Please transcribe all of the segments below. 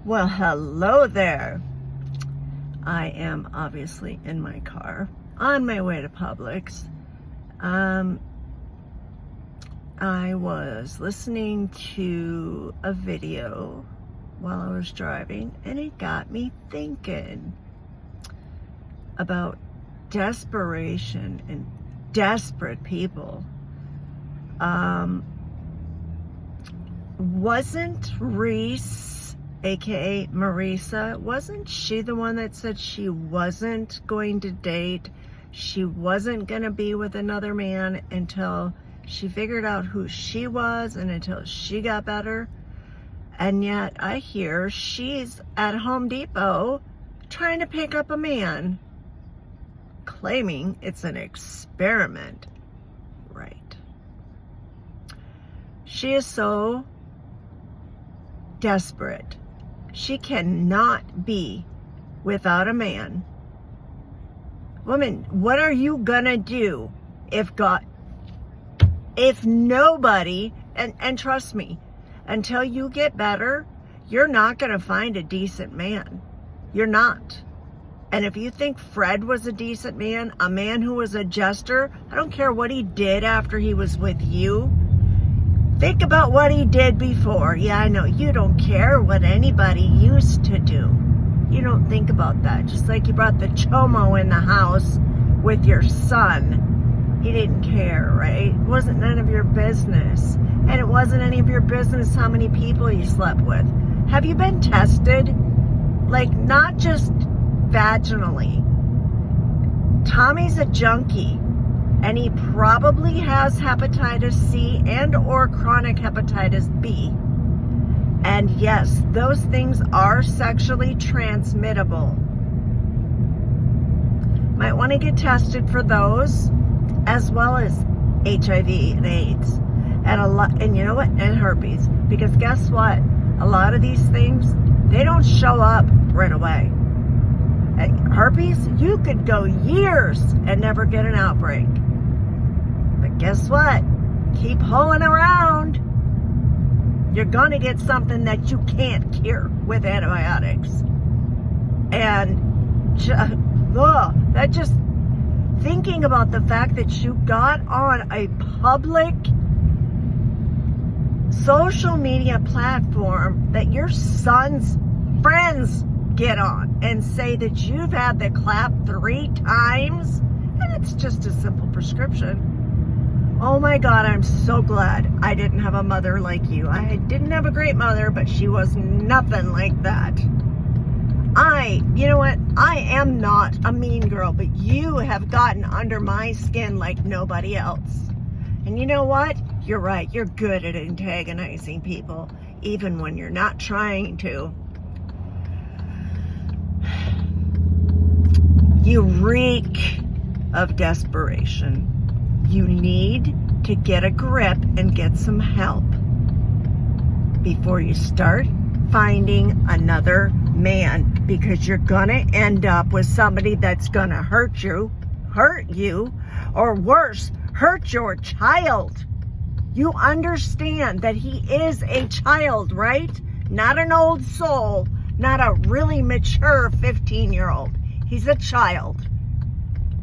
Well, hello there. I am obviously in my car on my way to Publix. I was listening to a video while I was driving, and it got me thinking about desperation and desperate people. Wasn't Reese, aka Marisa, wasn't she the one that said she wasn't going to date? She wasn't going to be with another man until she figured out who she was and until she got better. And yet I hear she's at Home Depot trying to pick up a man, claiming it's an experiment. Right. She is so desperate. She cannot be without a man. Woman, what are you gonna do if nobody, and trust me, until you get better, you're not gonna find a decent man. You're not. And if you think Fred was a decent man, a man who was a jester, I don't care what he did after he was with you. Think about what he did before. Yeah, I know, you don't care what anybody used to do. You don't think about that. Just like you brought the chomo in the house with your son. He didn't care, right? It wasn't none of your business. And it wasn't any of your business how many people you slept with. Have you been tested? Like, not just vaginally. Tommy's a junkie. And he probably has hepatitis C and or chronic hepatitis B. And yes, those things are sexually transmittable. Might want to get tested for those, as well as HIV and AIDS. And you know what? And herpes. Because guess what? A lot of these things, they don't show up right away. Herpes, you could go years and never get an outbreak. But guess what? Keep hoeing around. You're going to get something that you can't cure with antibiotics. And that just thinking about the fact that you got on a public social media platform that your son's friends get on and say that you've had the clap 3 times, and it's just a simple prescription. Oh my God, I'm so glad I didn't have a mother like you. I didn't have a great mother, but she was nothing like that. You know what? I am not a mean girl, but you have gotten under my skin like nobody else. And you know what? You're right. You're good at antagonizing people, even when you're not trying to. You reek of desperation. You need to get a grip and get some help before you start finding another man, because you're gonna end up with somebody that's gonna hurt you, or worse, hurt your child. You understand that he is a child, right? Not an old soul, not a really mature 15-year-old. He's a child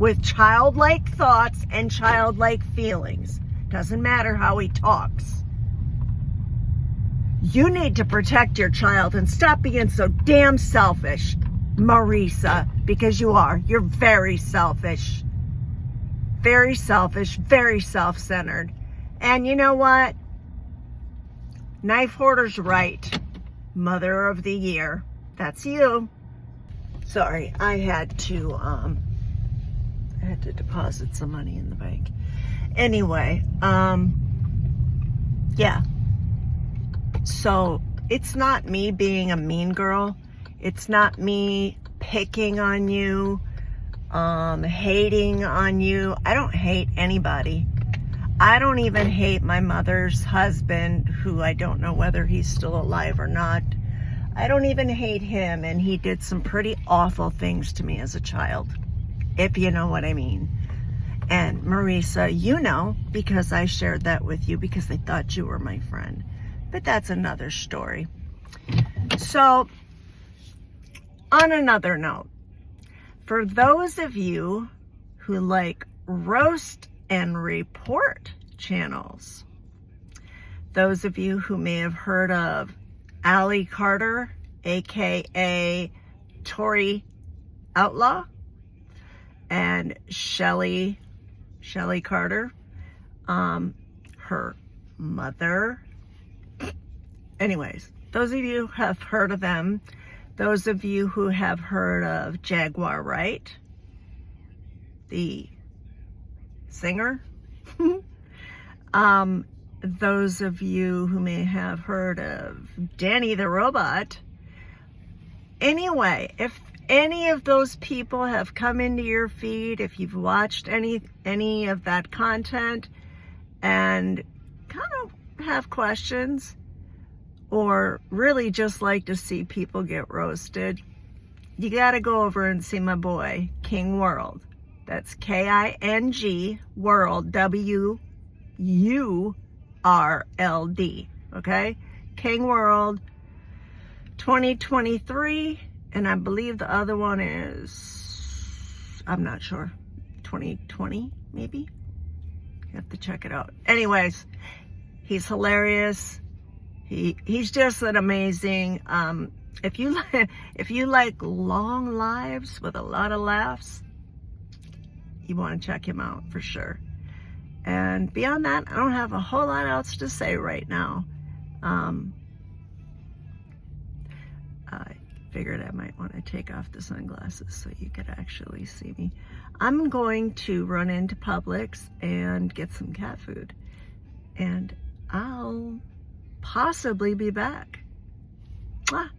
with childlike thoughts and childlike feelings. Doesn't matter how he talks. You need to protect your child and stop being so damn selfish, Marisa, because you are. You're very selfish. Very selfish, very self-centered. And you know what? Knife Hoarder's right. Mother of the Year. That's you. Sorry, I had to deposit some money in the bank. Anyway, yeah. So it's not me being a mean girl. It's not me picking on you, hating on you. I don't hate anybody. I don't even hate my mother's husband, who I don't know whether he's still alive or not. I don't even hate him, and he did some pretty awful things to me as a child, if you know what I mean. And Marisa, you know, because I shared that with you because I thought you were my friend. But that's another story. So On another note, for those of you who like roast and report channels, those of you who may have heard of Allie Carter, aka Tori Outlaw, and Shelly Carter, her mother. Anyways, those of you who have heard of them, those of you who have heard of Jaguar Wright, the singer, those of you who may have heard of Danny the Robot. Anyway, if any of those people have come into your feed, if you've watched any of that content and kind of have questions, or really just like to see people get roasted, you got to go over and see my boy, King World. That's King World, WURLD, okay? King World 2023, and I believe the other one is, I'm not sure, 2020 maybe? You have to check it out. Anyways, he's hilarious. He's just an amazing, if you like long lives with a lot of laughs, you want to check him out for sure. And beyond that, I don't have a whole lot else to say right now. I figured I might want to take off the sunglasses so you could actually see me. I'm going to run into Publix and get some cat food, and I'll possibly be back. Mwah.